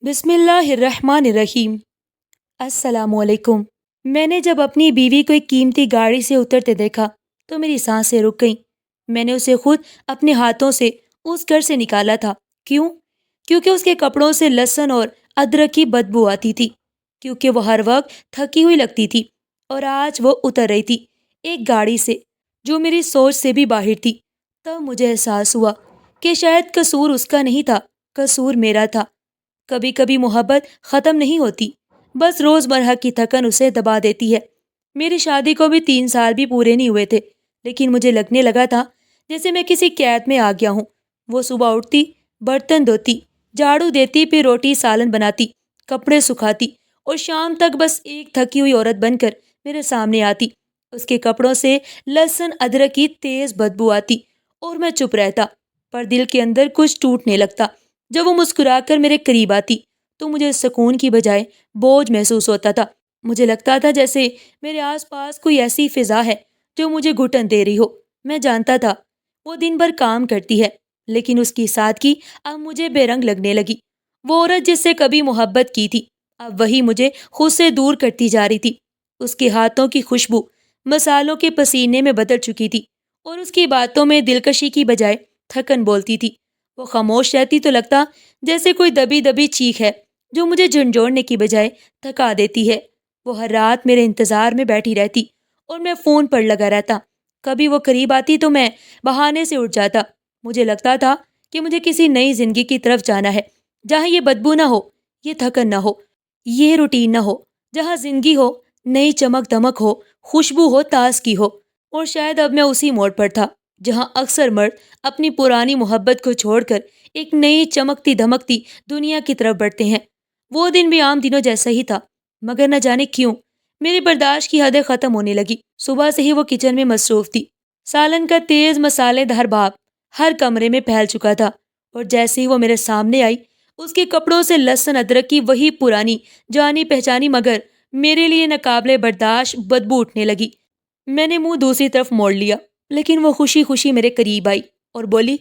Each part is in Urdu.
بسم اللہ الرحمن الرحیم۔ السلام علیکم۔ میں نے جب اپنی بیوی کو ایک قیمتی گاڑی سے اترتے دیکھا تو میری سانسیں رک گئیں۔ میں نے اسے خود اپنے ہاتھوں سے اس گھر سے نکالا تھا۔ کیوں؟ کیونکہ اس کے کپڑوں سے لہسن اور ادرک کی بدبو آتی تھی، کیونکہ وہ ہر وقت تھکی ہوئی لگتی تھی، اور آج وہ اتر رہی تھی ایک گاڑی سے جو میری سوچ سے بھی باہر تھی۔ تب مجھے احساس ہوا کہ شاید قصور اس کا نہیں تھا، قصور میرا تھا۔ کبھی کبھی محبت ختم نہیں ہوتی، بس روزمرہ کی تھکن اسے دبا دیتی ہے۔ میری شادی کو بھی 3 سال بھی پورے نہیں ہوئے تھے، لیکن مجھے لگنے لگا تھا جیسے میں کسی قید میں آ گیا ہوں۔ وہ صبح اٹھتی، برتن دھوتی، جھاڑو دیتی، پھر روٹی سالن بناتی، کپڑے سکھاتی، اور شام تک بس ایک تھکی ہوئی عورت بن کر میرے سامنے آتی۔ اس کے کپڑوں سے لہسن ادرک کی تیز بدبو آتی اور میں چپ رہتا، پر دل کے اندر کچھ ٹوٹنے لگتا۔ جب وہ مسکرا کر میرے قریب آتی تو مجھے سکون کی بجائے بوجھ محسوس ہوتا تھا۔ مجھے لگتا تھا جیسے میرے آس پاس کوئی ایسی فضا ہے جو مجھے گھٹن دے رہی ہو۔ میں جانتا تھا وہ دن بھر کام کرتی ہے، لیکن اس کی سادگی اب مجھے بے رنگ لگنے لگی۔ وہ عورت جس سے کبھی محبت کی تھی، اب وہی مجھے خود سے دور کرتی جا رہی تھی۔ اس کے ہاتھوں کی خوشبو مسالوں کے پسینے میں بدل چکی تھی، اور اس کی باتوں میں دلکشی کی بجائے تھکن بولتی تھی۔ وہ خاموش رہتی تو لگتا جیسے کوئی دبی دبی چیخ ہے جو مجھے جھنجھوڑنے کی بجائے تھکا دیتی ہے۔ وہ ہر رات میرے انتظار میں بیٹھی رہتی اور میں فون پر لگا رہتا۔ کبھی وہ قریب آتی تو میں بہانے سے اٹھ جاتا۔ مجھے لگتا تھا کہ مجھے کسی نئی زندگی کی طرف جانا ہے، جہاں یہ بدبو نہ ہو، یہ تھکن نہ ہو، یہ روٹین نہ ہو، جہاں زندگی ہو، نئی چمک دمک ہو، خوشبو ہو، تازگی ہو۔ اور شاید اب میں اسی موڑ پر تھا جہاں اکثر مرد اپنی پرانی محبت کو چھوڑ کر ایک نئی چمکتی دھمکتی دنیا کی طرف بڑھتے ہیں۔ وہ دن بھی عام دنوں جیسا ہی تھا، مگر نہ جانے کیوں میری برداشت کی حدیں ختم ہونے لگی۔ صبح سے ہی وہ کچن میں مصروف تھی۔ سالن کا تیز مسالے دار بھاپ ہر کمرے میں پھیل چکا تھا، اور جیسے ہی وہ میرے سامنے آئی، اس کے کپڑوں سے لہسن ادرک کی وہی پرانی جانی پہچانی مگر میرے لیے ناقابل برداشت بدبو اٹھنے لگی۔ میں نے منہ دوسری طرف موڑ لیا، لیکن وہ خوشی خوشی میرے قریب آئی اور بولی،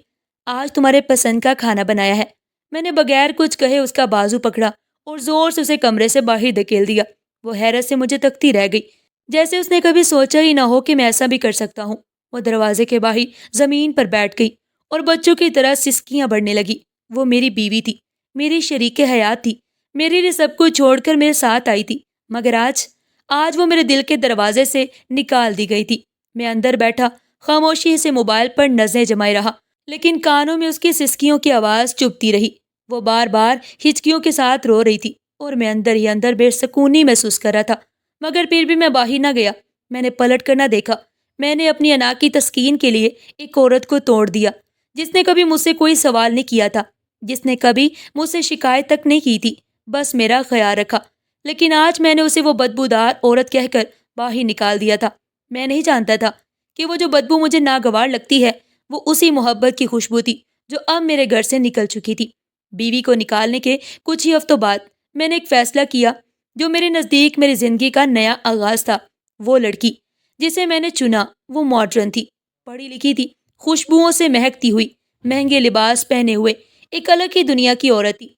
آج تمہارے پسند کا کھانا بنایا ہے۔ میں نے بغیر کچھ کہے اس کا بازو پکڑا اور زور سے اسے کمرے سے باہر دھکیل دیا۔ وہ حیرت سے مجھے تکتی رہ گئی، جیسے اس نے کبھی سوچا ہی نہ ہو کہ میں ایسا بھی کر سکتا ہوں۔ وہ دروازے کے باہر زمین پر بیٹھ گئی اور بچوں کی طرح سسکیاں بڑھنے لگی۔ وہ میری بیوی تھی، میری شریک حیات تھی، میرے لیے سب کچھ چھوڑ کر میرے ساتھ آئی تھی، مگر آج وہ میرے دل کے دروازے سے نکال دی گئی تھی۔ میں اندر بیٹھا خاموشی سے موبائل پر نظریں جمائے رہا، لیکن کانوں میں اس کی سسکیوں کی آواز چبھتی رہی۔ وہ بار بار ہچکیوں کے ساتھ رو رہی تھی، اور میں اندر ہی اندر بے سکونی محسوس کر رہا تھا، مگر پھر بھی میں باہر نہ گیا۔ میں نے پلٹ کر نہ دیکھا۔ میں نے اپنی انا کی تسکین کے لیے ایک عورت کو توڑ دیا جس نے کبھی مجھ سے کوئی سوال نہیں کیا تھا، جس نے کبھی مجھ سے شکایت تک نہیں کی تھی، بس میرا خیال رکھا۔ لیکن آج میں نے اسے وہ بدبودار عورت کہہ کر باہر نکال دیا تھا۔ میں نہیں جانتا تھا کہ وہ جو بدبو مجھے ناگوار لگتی ہے، وہ اسی محبت کی خوشبو تھی جو اب میرے گھر سے نکل چکی تھی۔ بیوی کو نکالنے کے کچھ ہی ہفتوں بعد میں نے ایک فیصلہ کیا جو میرے نزدیک میری زندگی کا نیا آغاز تھا۔ وہ لڑکی جسے میں نے چنا وہ ماڈرن تھی، پڑھی لکھی تھی، خوشبوؤں سے مہکتی ہوئی، مہنگے لباس پہنے ہوئے ایک الگ ہی دنیا کی عورت تھی۔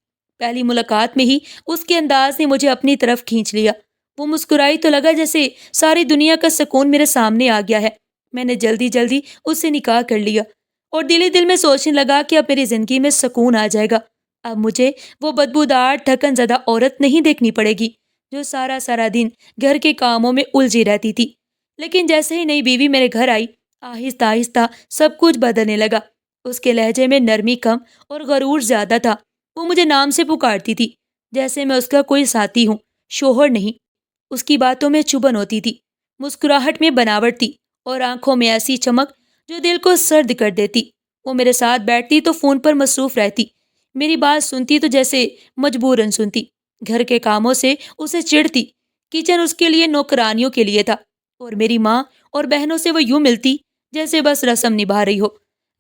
پہلی ملاقات میں ہی اس کے انداز نے مجھے اپنی طرف کھینچ لیا۔ وہ مسکرائی تو لگا جیسے ساری دنیا کا سکون میرے سامنے آ گیا ہے۔ میں نے جلدی جلدی اس سے نکاح کر لیا، اور دل ہی دل میں سوچنے لگا کہ اب میری زندگی میں سکون آ جائے گا۔ اب مجھے وہ بدبودار تھکن زدہ عورت نہیں دیکھنی پڑے گی جو سارا سارا دن گھر کے کاموں میں الجھی رہتی تھی۔ لیکن جیسے ہی نئی بیوی میرے گھر آئی، آہستہ آہستہ سب کچھ بدلنے لگا۔ اس کے لہجے میں نرمی کم اور غرور زیادہ تھا۔ وہ مجھے نام سے پکارتی تھی، جیسے میں اس کا کوئی ساتھی ہوں، شوہر نہیں۔ اس کی باتوں میں چبھن ہوتی تھی، مسکراہٹ میں بناوٹ تھی، اور آنکھوں میں ایسی چمک جو دل کو سرد کر دیتی۔ وہ میرے ساتھ بیٹھتی تو فون پر مصروف رہتی، میری بات سنتی تو جیسے مجبوراً سنتی، گھر کے کاموں سے اسے چڑھتی، کچن اس کے لیے نوکرانیوں کے لیے تھا، اور میری ماں اور بہنوں سے وہ یوں ملتی جیسے بس رسم نبھا رہی ہو۔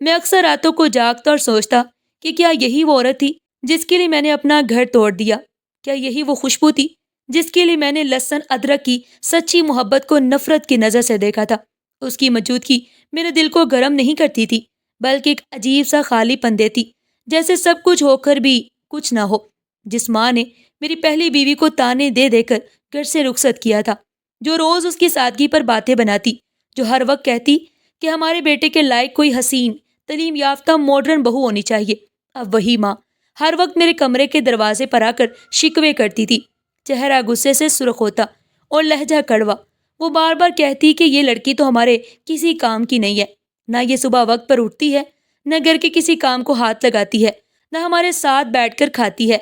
میں اکثر راتوں کو جاگتا اور سوچتا کہ کیا یہی وہ عورت تھی جس کے لیے میں نے اپنا گھر توڑ دیا؟ کیا یہی وہ خوشبو تھی جس کے لیے میں نے لہسن ادرک کی سچی محبت کو نفرت کی نظر سے دیکھا تھا؟ اس کی موجودگی میرے دل کو گرم نہیں کرتی تھی، بلکہ ایک عجیب سا خالی پن دیتی، جیسے سب کچھ ہو کر بھی کچھ نہ ہو۔ جس ماں نے میری پہلی بیوی کو تانے دے دے کر گھر سے رخصت کیا تھا، جو روز اس کی سادگی پر باتیں بناتی، جو ہر وقت کہتی کہ ہمارے بیٹے کے لائق کوئی حسین تعلیم یافتہ ماڈرن بہو ہونی چاہیے، اب وہی ماں ہر وقت میرے کمرے کے دروازے پر آ کر شکوے کرتی تھی، چہرہ غصے سے سرخ ہوتا اور لہجہ کڑوا۔ وہ بار بار کہتی کہ یہ لڑکی تو ہمارے کسی کام کی نہیں ہے، نہ یہ صبح وقت پر اٹھتی ہے، نہ گھر کے کسی کام کو ہاتھ لگاتی ہے، نہ ہمارے ساتھ بیٹھ کر کھاتی ہے،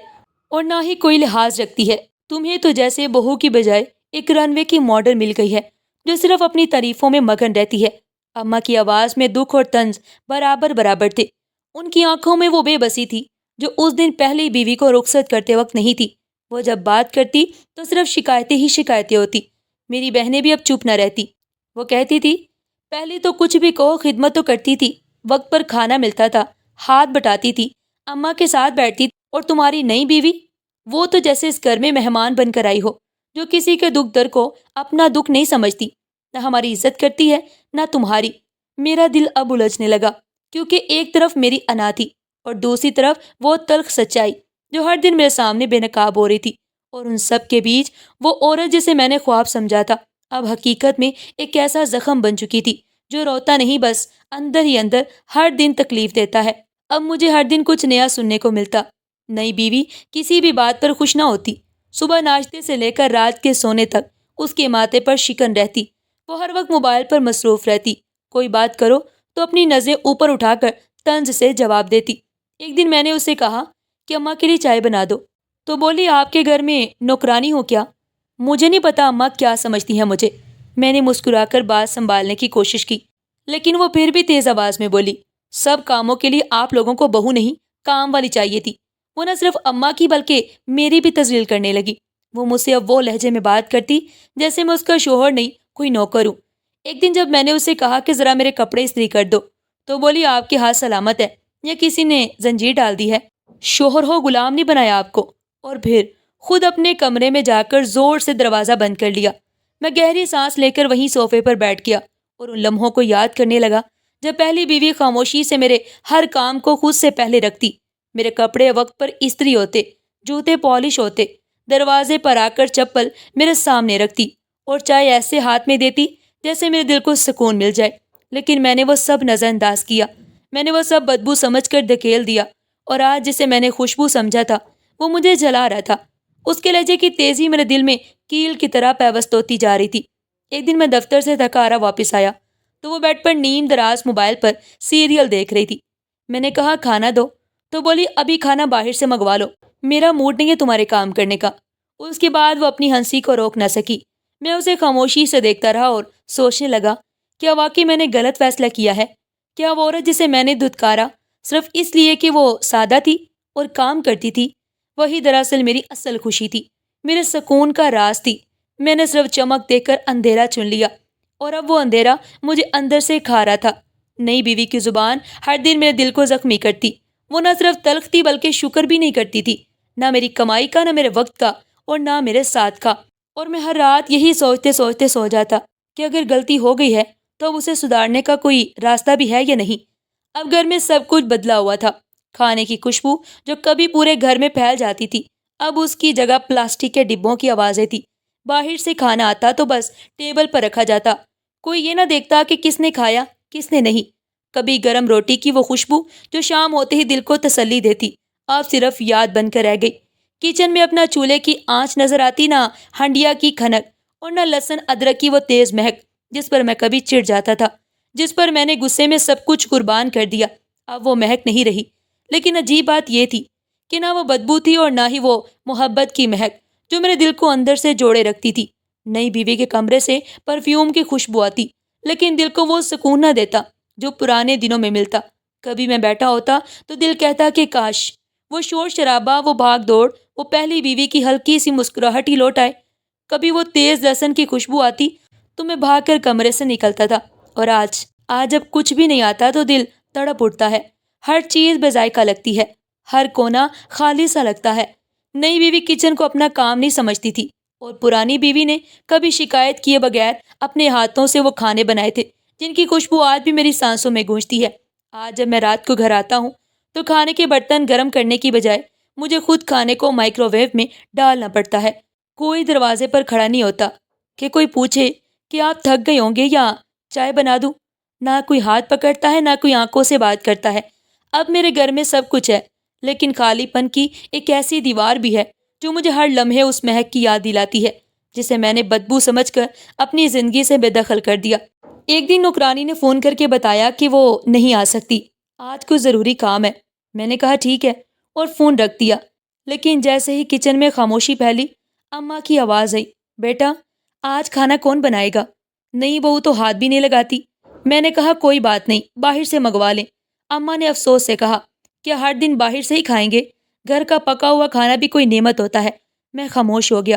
اور نہ ہی کوئی لحاظ رکھتی ہے۔ تمہیں تو جیسے بہو کی بجائے ایک رن وے کی ماڈل مل گئی ہے جو صرف اپنی تعریفوں میں مگن رہتی ہے۔ اماں کی آواز میں دکھ اور طنز برابر برابر تھے۔ ان کی آنکھوں میں وہ بے بسی تھی جو اس دن پہلی بیوی کو رخصت کرتے وقت نہیں تھی۔ وہ جب بات کرتی تو صرف شکایتیں ہی شکایتیں ہوتی۔ میری بہنیں بھی اب چپ نہ رہتی۔ وہ کہتی تھی، پہلے تو کچھ بھی کہو خدمت تو کرتی تھی، وقت پر کھانا ملتا تھا، ہاتھ بٹاتی تھی، اماں کے ساتھ بیٹھتی تھی، اور تمہاری نئی بیوی، وہ تو جیسے اس گھر میں مہمان بن کر آئی ہو، جو کسی کے دکھ در کو اپنا دکھ نہیں سمجھتی، نہ ہماری عزت کرتی ہے نہ تمہاری۔ میرا دل اب الجھنے لگا، کیونکہ ایک طرف میری انا تھی اور دوسری طرف وہ تلخ سچائی جو ہر دن میرے سامنے بے نقاب ہو رہی تھی، اور ان سب کے بیچ وہ عورت جسے میں نے خواب سمجھا تھا اب حقیقت میں ایک ایسا زخم بن چکی تھی جو روتا نہیں، بس اندر ہی اندر ہر دن تکلیف دیتا ہے۔ اب مجھے ہر دن کچھ نیا سننے کو ملتا۔ نئی بیوی کسی بھی بات پر خوش نہ ہوتی، صبح ناشتے سے لے کر رات کے سونے تک اس کے ماتھے پر شکن رہتی، وہ ہر وقت موبائل پر مصروف رہتی، کوئی بات کرو تو اپنی نظریں اوپر اٹھا کر طنز سے جواب دیتی۔ ایک دن میں نے اسے کہا کہ اماں کے لیے چائے بنا دو، تو بولی، آپ کے گھر میں نوکرانی ہو کیا؟ مجھے نہیں پتا اماں کیا سمجھتی ہیں مجھے۔ میں نے مسکرا کر بات سنبھالنے کی کوشش کی، لیکن وہ پھر بھی تیز آواز میں بولی، سب کاموں کے لیے آپ لوگوں کو بہو نہیں، کام والی چاہیے تھی۔ وہ نہ صرف اماں کی بلکہ میری بھی تذلیل کرنے لگی۔ وہ مجھ سے اب وہ لہجے میں بات کرتی جیسے میں اس کا شوہر نہیں، کوئی نوکر ہوں۔ ایک دن جب میں نے اسے کہا کہ ذرا میرے کپڑے استری کر دو، تو بولی، آپ کے ہاتھ سلامت ہے یا کسی نے زنجیر ڈال دی ہے؟ شوہر ہو غلام نہیں بنایا آپ کو؟ اور پھر خود اپنے کمرے میں جا کر زور سے دروازہ بند کر لیا۔ میں گہری سانس لے کر وہیں صوفے پر بیٹھ گیا اور ان لمحوں کو یاد کرنے لگا جب پہلی بیوی خاموشی سے میرے ہر کام کو خود سے پہلے رکھتی، میرے کپڑے وقت پر استری ہوتے، جوتے پالش ہوتے، دروازے پر آ کر چپل میرے سامنے رکھتی، اور چائے ایسے ہاتھ میں دیتی جیسے میرے دل کو سکون مل جائے۔ لیکن میں نے وہ سب نظر انداز کیا، میں نے وہ سب بدبو سمجھ کر دھکیل دیا، اور آج جسے میں نے خوشبو سمجھا تھا وہ مجھے جلا رہا تھا۔ اس کے لہجے کی تیزی میرے دل میں کیل کی طرح پیوست ہوتی جا رہی تھی۔ ایک دن میں دفتر سے تھکا ہارا واپس آیا تو وہ بیڈ پر نیم دراز موبائل پر سیریل دیکھ رہی تھی۔ میں نے کہا، کھانا دو، تو بولی، ابھی کھانا باہر سے منگوا لو، میرا موڈ نہیں ہے تمہارے کام کرنے کا۔ اس کے بعد وہ اپنی ہنسی کو روک نہ سکی۔ میں اسے خاموشی سے دیکھتا رہا اور سوچنے لگا، کیا واقعی میں نے غلط فیصلہ کیا ہے؟ کیا وہ عورت جسے میں نے دھتکارا صرف اس لیے کہ وہ سادہ تھی اور کام کرتی تھی، وہی دراصل میری اصل خوشی تھی، میرے سکون کا راز تھی؟ میں نے صرف چمک دے کر اندھیرا چن لیا، اور اب وہ اندھیرا مجھے اندر سے کھا رہا تھا۔ نئی بیوی کی زبان ہر دن میرے دل کو زخمی کرتی۔ وہ نہ صرف تلخ تھی بلکہ شکر بھی نہیں کرتی تھی، نہ میری کمائی کا، نہ میرے وقت کا، اور نہ میرے ساتھ کا۔ اور میں ہر رات یہی سوچتے سوچتے سو جاتا کہ اگر غلطی ہو گئی ہے تو اب اسے سدھارنے کا کوئی راستہ بھی ہے یا نہیں۔ اب گھر میں سب کچھ بدلا ہوا تھا۔ کھانے کی خوشبو جو کبھی پورے گھر میں پھیل جاتی تھی، اب اس کی جگہ پلاسٹک کے ڈبوں کی آوازیں تھی۔ باہر سے کھانا آتا تو بس ٹیبل پر رکھا جاتا، کوئی یہ نہ دیکھتا کہ کس نے کھایا کس نے نہیں۔ کبھی گرم روٹی کی وہ خوشبو جو شام ہوتے ہی دل کو تسلی دیتی، اب صرف یاد بن کر رہ گئی۔ کچن میں اپنا چولہے کی آنچ نظر آتی، نہ ہنڈیا کی کھنک، اور نہ لہسن ادرک کی وہ تیز مہک جس پر میں کبھی چڑ جاتا تھا، جس پر میں نے غصے میں سب کچھ قربان کر دیا۔ اب وہ مہک نہیں رہی۔ لیکن عجیب بات یہ تھی کہ نہ وہ بدبو تھی اور نہ ہی وہ محبت کی مہک جو میرے دل کو اندر سے جوڑے رکھتی تھی۔ نئی بیوی کے کمرے سے پرفیوم کی خوشبو آتی، لیکن دل کو وہ سکون نہ دیتا جو پرانے دنوں میں ملتا۔ کبھی میں بیٹھا ہوتا تو دل کہتا کہ کاش وہ شور شرابہ، وہ بھاگ دوڑ، وہ پہلی بیوی کی ہلکی سی مسکراہٹ ہی لوٹ آئے۔ کبھی وہ تیز لہسن کی خوشبو آتی تو میں بھاگ کر کمرے سے نکلتا تھا۔ اور آج جب کچھ بھی نہیں آتا تو دل تڑپ اٹھتا ہے، ہر چیز بے ذائقہ لگتی ہے، ہر کونا خالی سا لگتا ہے۔ نئی بیوی کچن کو اپنا کام نہیں سمجھتی تھی، اور پرانی بیوی نے کبھی شکایت کیے بغیر اپنے ہاتھوں سے وہ کھانے بنائے تھے جن کی خوشبو آج بھی میری سانسوں میں گونجتی ہے۔ آج جب میں رات کو گھر آتا ہوں تو کھانے کے برتن گرم کرنے کی بجائے مجھے خود کھانے کو مائکرو ویو میں ڈالنا پڑتا ہے۔ کوئی دروازے پر کھڑا نہیں ہوتا کہ کوئی پوچھے کہ آپ تھک گئے ہوں گے یا چائے بنا دوں۔ نہ کوئی ہاتھ پکڑتا ہے، نہ کوئی آنکھوں سے بات کرتا ہے۔ اب میرے گھر میں سب کچھ ہے، لیکن خالی پن کی ایک ایسی دیوار بھی ہے جو مجھے ہر لمحے اس مہک کی یاد دلاتی ہے جسے میں نے بدبو سمجھ کر اپنی زندگی سے بے دخل کر دیا۔ ایک دن نوکرانی نے فون کر کے بتایا کہ وہ نہیں آ سکتی، آج کچھ ضروری کام ہے۔ میں نے کہا ٹھیک ہے اور فون رکھ دیا۔ لیکن جیسے ہی کچن میں خاموشی پھیلی، اماں کی آواز آئی، بیٹا آج کھانا کون بنائے گا؟ نئی بہو تو ہاتھ بھی نہیں لگاتی۔ میں نے کہا کوئی بات نہیں، باہر سے منگوا لیں۔ اماں نے افسوس سے کہا، کیا ہر دن باہر سے ہی کھائیں گے؟ گھر کا پکا ہوا کھانا بھی کوئی نعمت ہوتا ہے۔ میں خاموش ہو گیا۔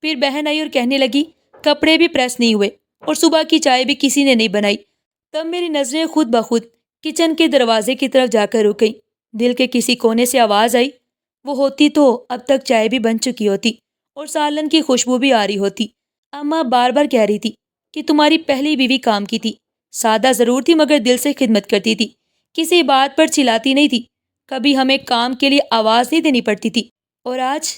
پھر بہن آئی اور کہنے لگی، کپڑے بھی پریس نہیں ہوئے اور صبح کی چائے بھی کسی نے نہیں بنائی۔ تب میری نظریں خود بخود کچن کے دروازے کی طرف جا کر رک گئیں۔ دل کے کسی کونے سے آواز آئی، وہ ہوتی تو اب تک چائے بھی بن چکی ہوتی اور سالن کی خوشبو بھی آ رہی ہوتی۔ اماں بار بار کہہ رہی تھی کہ تمہاری پہلی بیوی کام کی تھی، سادہ ضرور تھی مگر دل سے خدمت کرتی تھی، کسی بات پر چلاتی نہیں تھی، کبھی ہمیں کام کے لیے آواز نہیں دینی پڑتی تھی۔ اور آج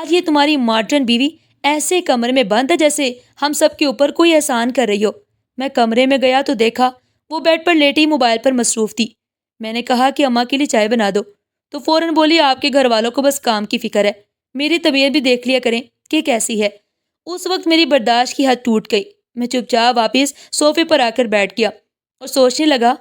یہ تمہاری ماڈرن بیوی ایسے کمرے میں بند ہے جیسے ہم سب کے اوپر کوئی احسان کر رہی ہو۔ میں کمرے میں گیا تو دیکھا وہ بیڈ پر لیٹی موبائل پر مصروف تھی۔ میں نے کہا کہ اماں کے لیے چائے بنا دو تو فوراً بولی، آپ کے گھر والوں کو بس کام کی فکر ہے، میری طبیعت بھی دیکھ لیا کریں کہ کیسی ہے۔ اس وقت میری برداشت کی حد ٹوٹ گئی۔ میں چپ چاپ واپس صوفے پر آ کر بیٹھ گیا اور سوچنے لگا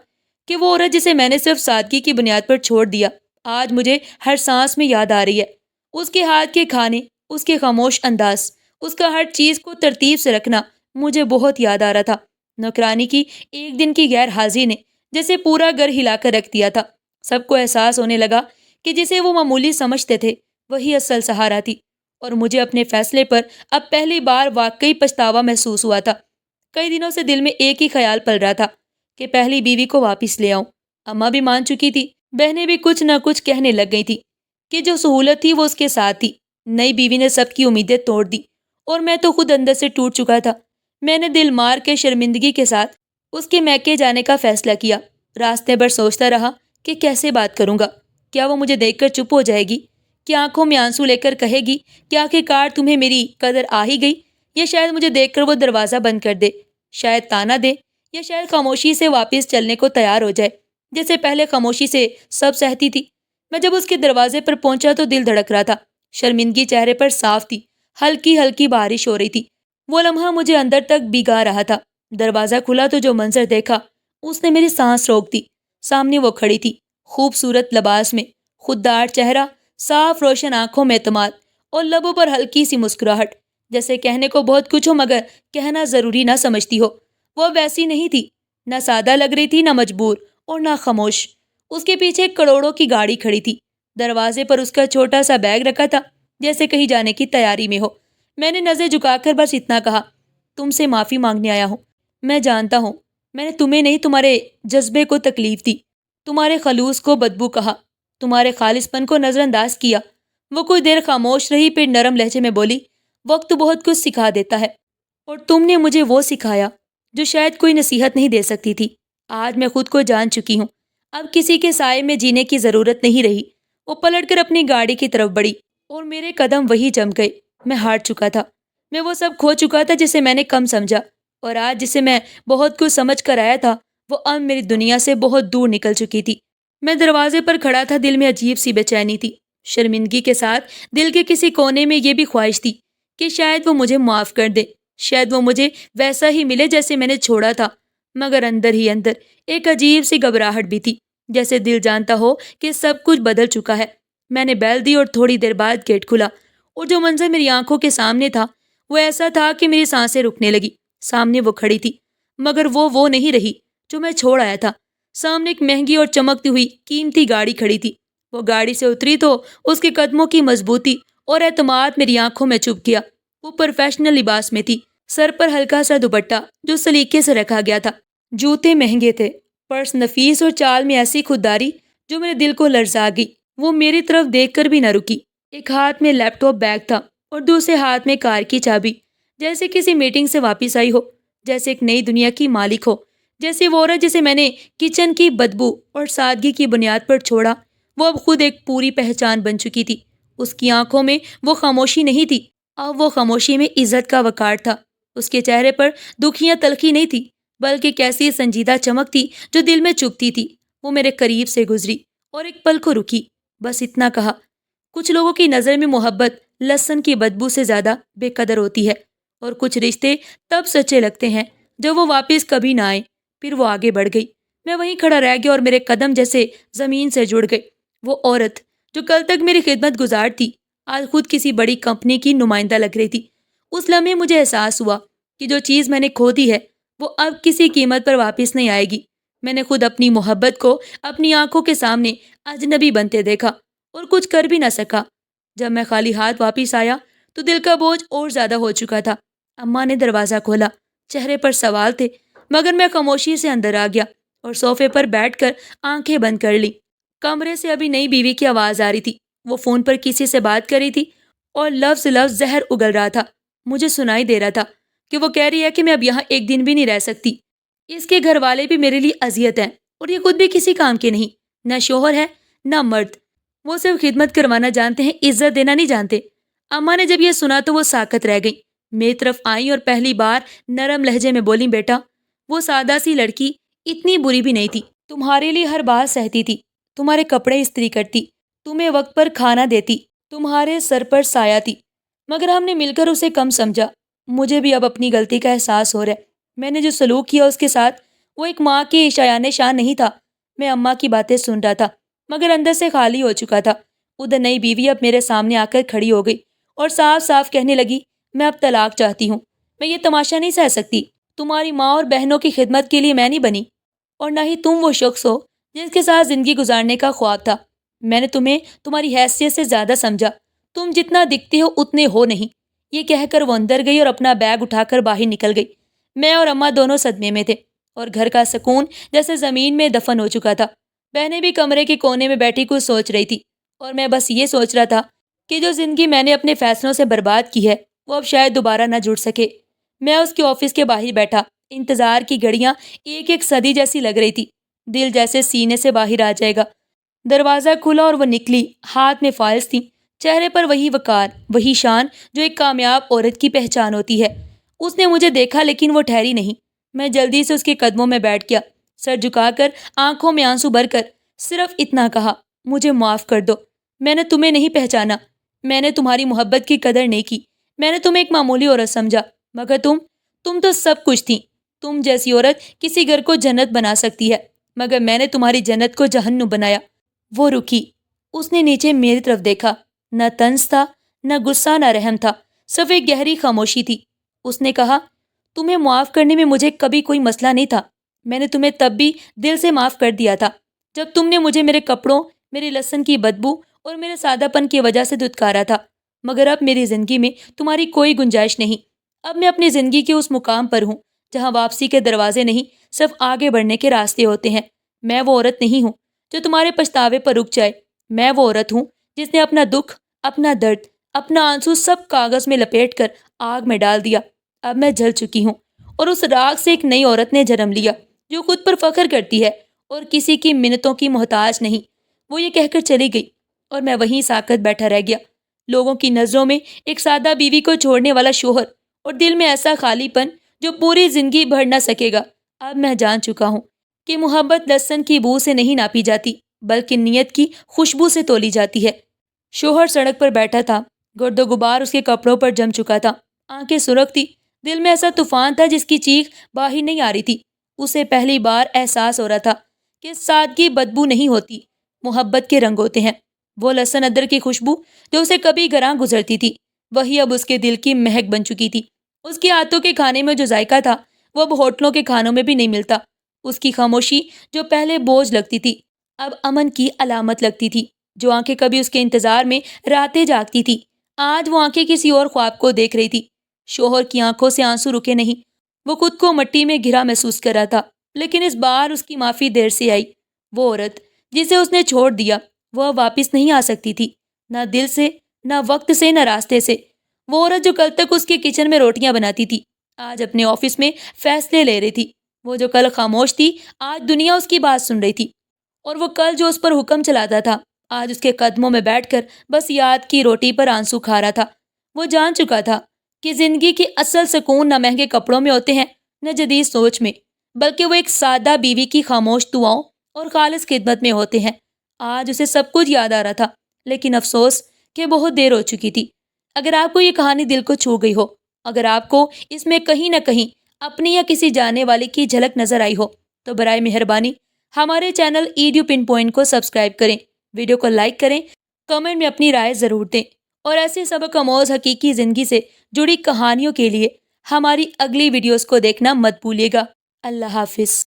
کہ وہ عورت جسے میں نے صرف سادگی کی بنیاد پر چھوڑ دیا، آج مجھے ہر سانس میں یاد آ رہی ہے۔ اس کے ہاتھ کے کھانے، اس کے خاموش انداز، اس کا ہر چیز کو ترتیب سے رکھنا مجھے بہت یاد آ رہا تھا۔ نوکرانی کی ایک دن کی غیر حاضری نے جیسے پورا گھر ہلا کر رکھ دیا تھا۔ سب کو احساس ہونے لگا کہ جسے وہ معمولی سمجھتے تھے وہی اصل سہارا تھی، اور مجھے اپنے فیصلے پر اب پہلی بار واقعی پچھتاوا محسوس ہوا تھا۔ کئی دنوں سے دل میں ایک ہی خیال پل رہا تھا کہ پہلی بیوی کو واپس لے آؤں۔ اماں بھی مان چکی تھی، بہنیں بھی کچھ نہ کچھ کہنے لگ گئی تھی کہ جو سہولت تھی وہ اس کے ساتھ تھی۔ نئی بیوی نے سب کی امیدیں توڑ دی اور میں تو خود اندر سے ٹوٹ چکا تھا۔ میں نے دل مار کے شرمندگی کے ساتھ اس کے میکے جانے کا فیصلہ کیا۔ راستے بھر سوچتا رہا کہ کیسے بات کروں گا، کیا وہ مجھے دیکھ کر چپ ہو جائے گی، کیا آنکھوں میں آنسو لے کر کہے گی کہ آخر کار تمہیں میری قدر آ ہی گئی، یا شاید مجھے دیکھ کر وہ دروازہ بند کر دے، شاید تانا دے، یا شاید خاموشی سے واپس چلنے کو تیار ہو جائے جیسے پہلے خاموشی سے سب سہتی تھی۔ میں جب اس کے دروازے پر پہنچا تو دل دھڑک رہا تھا، شرمندگی چہرے پر صاف تھی، ہلکی ہلکی بارش ہو رہی تھی۔ وہ لمحہ مجھے اندر تک بھگا رہا تھا۔ دروازہ کھلا تو جو منظر دیکھا اس نے میری سانس روک دی۔ سامنے وہ کھڑی تھی، خوبصورت لباس میں، خوددار چہرہ، صاف روشن آنکھوں میں اعتماد اور لبوں پر ہلکی سی مسکراہٹ، جیسے کہنے کو بہت کچھ ہو مگر کہنا ضروری نہ سمجھتی ہو۔ وہ ویسی نہیں تھی، نہ سادہ لگ رہی تھی، نہ مجبور اور نہ خاموش۔ اس کے پیچھے ایک کروڑوں کی گاڑی کھڑی تھی، دروازے پر اس کا چھوٹا سا بیگ رکھا تھا جیسے کہیں جانے کی تیاری میں ہو۔ میں نے نظر جھکا کر بس اتنا کہا، تم سے معافی مانگنے آیا ہوں، میں جانتا ہوں میں نے تمہیں نہیں تمہارے جذبے کو تکلیف دی، تمہارے خلوص کو بدبو کہا، تمہارے خالص پن کو نظر انداز کیا۔ وہ کچھ دیر خاموش رہی، پھر نرم لہجے میں بولی، وقت بہت کچھ سکھا دیتا ہے اور تم نے مجھے وہ سکھایا جو شاید کوئی نصیحت نہیں دے سکتی تھی۔ آج میں خود کو جان چکی ہوں، اب کسی کے سائے میں جینے کی ضرورت نہیں رہی۔ وہ پلٹ کر اپنی گاڑی کی طرف بڑھی اور میرے قدم وہی جم گئے۔ میں ہار چکا تھا، میں وہ سب کھو چکا تھا جسے میں نے کم سمجھا، اور آج جسے میں بہت کچھ سمجھ کر آیا تھا وہ اب میری دنیا سے بہت دور نکل چکی تھی۔ میں دروازے پر کھڑا تھا، دل میں عجیب سی بے چینی تھی، شرمندگی کے ساتھ دل کے کسی کونے میں یہ بھی خواہش تھی کہ شاید وہ مجھے معاف کر دے، شاید وہ مجھے ویسا ہی ملے جیسے میں نے چھوڑا تھا، مگر اندر ہی اندر ایک عجیب سی گھبراہٹ بھی تھی، جیسے دل جانتا ہو کہ سب کچھ بدل چکا ہے۔ میں نے بیل دی اور تھوڑی دیر بعد گیٹ کھلا، اور جو منظر میری آنکھوں کے سامنے تھا وہ ایسا تھا کہ میری سانسیں رکنے لگی۔ سامنے وہ کھڑی تھی، مگر وہ نہیں رہی جو میں چھوڑ آیا تھا۔ سامنے ایک مہنگی اور چمکتی ہوئی قیمتی گاڑی کھڑی تھی۔ وہ گاڑی سے اتری تو اس کے قدموں کی مضبوطی اور اعتماد میری آنکھوں میں چبھ گیا۔ وہ پروفیشنل لباس میں تھی، سر پر ہلکا سا دوپٹہ جو سلیقے سے رکھا گیا تھا، جوتے مہنگے تھے، پرس نفیس، اور چال میں ایسی خودداری جو میرے دل کو لرزا گئی۔ وہ میری طرف دیکھ کر بھی نہ رکی۔ ایک ہاتھ میں لیپ ٹاپ بیگ تھا اور دوسرے ہاتھ میں کار کی چابی، جیسے کسی میٹنگ سے واپس آئی ہو، جیسے ایک نئی دنیا کی مالک ہو، جیسے وہ عورت جسے میں نے کچن کی بدبو اور سادگی کی بنیاد پر چھوڑا وہ اب خود ایک پوری پہچان بن چکی تھی۔ اس کی آنکھوں میں وہ خاموشی نہیں تھی، اب وہ خاموشی میں عزت کا وقار تھا۔ اس کے چہرے پر دکھ یا تلخی نہیں تھی، بلکہ کیسی سنجیدہ چمک تھی جو دل میں چبھتی تھی۔ وہ میرے قریب سے گزری اور ایک پل کو رکی، بس اتنا کہا، کچھ لوگوں کی نظر میں محبت لہسن کی بدبو سے زیادہ بے قدر ہوتی ہے، اور کچھ رشتے تب سچے لگتے ہیں جب وہ واپس کبھی نہ آئے۔ پھر وہ آگے بڑھ گئی، میں وہیں کھڑا رہ گیا اور میرے قدم جیسے زمین سے جڑ گئے۔ وہ عورت جو کل تک میری خدمت گزار تھی، آج خود کسی بڑی کمپنی کی نمائندہ لگ رہی تھی۔ اس لمحے مجھے احساس ہوا کہ جو چیز میں نے کھو دی ہے وہ اب کسی قیمت پر واپس نہیں آئے گی۔ میں نے خود اپنی محبت کو اپنی آنکھوں کے سامنے اجنبی بنتے دیکھا اور کچھ کر بھی نہ سکا۔ جب میں خالی ہاتھ واپس آیا تو دل کا بوجھ اور زیادہ ہو چکا تھا۔ اماں نے دروازہ کھولا، چہرے پر سوال تھے، مگر میں خاموشی سے اندر آ گیا اور صوفے پر بیٹھ کر آنکھیں بند کر لی۔ کمرے سے ابھی نئی بیوی کی آواز آ رہی تھی، وہ فون پر کسی سے بات کر رہی تھی اور لفظ لفظ زہر اگل رہا تھا۔ مجھے سنائی دے رہا تھا کہ وہ کہہ رہی ہے کہ میں اب یہاں ایک دن بھی نہیں رہ سکتی۔ اس کے گھر والے بھی میرے لیے اذیت ہیں اور یہ خود بھی کسی کام کے نہیں، نہ شوہر ہے نہ مرد، وہ صرف خدمت کروانا جانتے ہیں، عزت دینا نہیں جانتے۔ اماں نے جب یہ سنا تو وہ ساکت رہ گئی، میری طرف آئیں اور پہلی بار نرم لہجے میں بولیں، بیٹا وہ سادہ سی لڑکی اتنی بری بھی نہیں تھی، تمہارے لیے ہر بات سہتی تھی، تمہارے کپڑے استری کرتی، تمہیں وقت پر کھانا دیتی، تمہارے سر پر سایہ تھی، مگر ہم نے مل کر اسے کم سمجھا۔ مجھے بھی اب اپنی غلطی کا احساس ہو رہا ہے۔ میں نے جو سلوک کیا اس کے ساتھ وہ ایک ماں کی شایان شان نہیں تھا۔ میں اماں کی باتیں سن رہا تھا مگر اندر سے خالی ہو چکا تھا۔ ادھر نئی بیوی اب میرے سامنے آ کر کھڑی ہو گئی اور صاف صاف کہنے لگی، میں اب طلاق چاہتی ہوں، میں یہ تماشا نہیں سہ سکتی۔ تمہاری ماں اور بہنوں کی خدمت کے لیے میں نہیں بنی، اور نہ ہی تم وہ شخص ہو جس کے ساتھ زندگی گزارنے کا خواب تھا۔ میں نے تمہیں تمہاری حیثیت سے زیادہ سمجھا، تم جتنا دکھتے ہو اتنے ہو نہیں۔ یہ کہہ کر وہ اندر گئی اور اپنا بیگ اٹھا کر باہر نکل گئی۔ میں اور اماں دونوں صدمے میں تھے اور گھر کا سکون جیسے زمین میں دفن ہو چکا تھا۔ بہنیں بھی کمرے کے کونے میں بیٹھی کچھ سوچ رہی تھی اور میں بس یہ سوچ رہا تھا کہ جو زندگی میں نے اپنے فیصلوں سے برباد کی ہے وہ اب شاید دوبارہ نہ جڑ سکے۔ میں اس کے آفس کے باہر بیٹھا، انتظار کی گھڑیاں ایک ایک صدی جیسی لگ رہی تھی، دل جیسے سینے سے باہر آ جائے گا۔ دروازہ کھلا اور وہ نکلی، ہاتھ میں فائلز تھیں، چہرے پر وہی وقار، وہی شان جو ایک کامیاب عورت کی پہچان ہوتی ہے۔ اس نے مجھے دیکھا لیکن وہ ٹھہری نہیں۔ میں جلدی سے اس کے قدموں میں بیٹھ گیا، سر جھکا کر، آنکھوں میں آنسو بھر کر صرف اتنا کہا، مجھے معاف کر دو، میں نے تمہیں نہیں پہچانا، میں نے تمہاری محبت کی قدر نہیں کی، میں نے تمہیں ایک معمولی عورت سمجھا، مگر تم تو سب کچھ تھی۔ تم جیسی عورت کسی گھر کو جنت بنا سکتی ہے، مگر میں نے تمہاری جنت کو جہنم بنایا۔ وہ رکی، اس نے نیچے میری طرف دیکھا، نہ طنز تھا، نہ غصہ، نہ رحم تھا، صرف ایک گہری خاموشی تھی۔ اس نے کہا، تمہیں معاف کرنے میں مجھے کبھی کوئی مسئلہ نہیں تھا، میں نے تمہیں تب بھی دل سے معاف کر دیا تھا جب تم نے مجھے میرے کپڑوں، میری لہسن کی بدبو اور میرے سادہ پن کی وجہ سے دھتکارا تھا، مگر اب میری زندگی میں تمہاری کوئی گنجائش نہیں۔ اب میں اپنی زندگی کے اس مقام پر ہوں جہاں واپسی کے دروازے نہیں، صرف آگے بڑھنے کے راستے ہوتے ہیں۔ میں وہ عورت نہیں ہوں جو تمہارے پچھتاوے پر رک جائے، میں وہ عورت ہوں جس نے اپنا دکھ، اپنا درد، اپنا آنسو سب کاغذ میں لپیٹ کر آگ میں ڈال دیا۔ اب میں جل چکی ہوں اور اس راگ سے ایک نئی عورت نے جنم لیا جو خود پر فخر کرتی ہے اور کسی کی منتوں کی محتاج نہیں۔ وہ یہ کہہ کر چلی گئی اور میں وہیں ساکت بیٹھا رہ گیا، لوگوں کی نظروں میں ایک سادہ بیوی کو چھوڑنے والا شوہر، اور دل میں ایسا خالی پن جو پوری زندگی بھر نہ سکے گا۔ اب میں جان چکا ہوں کہ محبت لہسن کی بو سے نہیں ناپی جاتی، بلکہ نیت کی خوشبو سے تولی جاتی ہے۔ شوہر سڑک پر بیٹھا تھا، گرد و غبار اس کے کپڑوں پر جم چکا تھا، آنکھیں سرخ تھی، دل میں ایسا طوفان تھا جس کی چیخ باہر نہیں آ رہی تھی۔ اسے پہلی بار احساس ہو رہا تھا کہ سادگی بدبو نہیں ہوتی، محبت کے رنگ ہوتے ہیں۔ وہ لہسن ادرک کی خوشبو جو اسے کبھی گراں گزرتی تھی، وہی اب اس کے دل کی مہک بن چکی تھی۔ اس کے ہاتھوں کے کھانے میں جو ذائقہ تھا وہ اب ہوٹلوں کے کھانوں میں بھی نہیں ملتا۔ اس کی خاموشی جو پہلے بوجھ لگتی تھی اب امن کی علامت لگتی تھی۔ جو آنکھیں کبھی اس کے انتظار میں راتیں جاگتی تھی، آج وہ آنکھیں کسی اور خواب کو دیکھ رہی تھی۔ شوہر کی آنکھوں سے آنسو رکے نہیں، وہ خود کو مٹی میں گھرا محسوس کر رہا تھا، لیکن اس بار اس کی معافی دیر سے آئی۔ وہ عورت جسے اس نے چھوڑ دیا وہ اب واپس نہیں آ سکتی تھی، نہ دل سے، نہ وقت سے، نہ راستے سے۔ وہ عورت جو کل تک اس کے کچن میں روٹیاں بناتی تھی، آج اپنے آفس میں فیصلے لے رہی تھی۔ وہ جو کل خاموش تھی، آج دنیا اس کی بات سن رہی تھی، اور وہ کل جو اس پر حکم چلاتا تھا، آج اس کے قدموں میں بیٹھ کر بس یاد کی روٹی پر آنسو کھا رہا تھا۔ وہ جان چکا تھا کہ زندگی کی اصل سکون نہ مہنگے کپڑوں میں ہوتے ہیں نہ جدید سوچ میں، بلکہ وہ ایک سادہ بیوی کی خاموش دعاؤں اور خالص خدمت میں ہوتے ہیں۔ آج اسے سب کچھ یاد آ رہا تھا، لیکن افسوس کہ بہت دیر ہو چکی تھی۔ اگر آپ کو یہ کہانی دل کو چھو گئی ہو، اگر آپ کو اس میں کہیں نہ کہیں اپنی یا کسی جانے والے کی جھلک نظر آئی ہو، تو برائے مہربانی ہمارے چینل ایڈیو پن پوائنٹ کو سبسکرائب کریں، ویڈیو کو لائک کریں، کمنٹ میں اپنی رائے ضرور دیں، اور ایسے سبق آموز حقیقی زندگی سے جڑی کہانیوں کے لیے ہماری اگلی ویڈیوز کو دیکھنا مت بھولیے گا۔ اللہ حافظ۔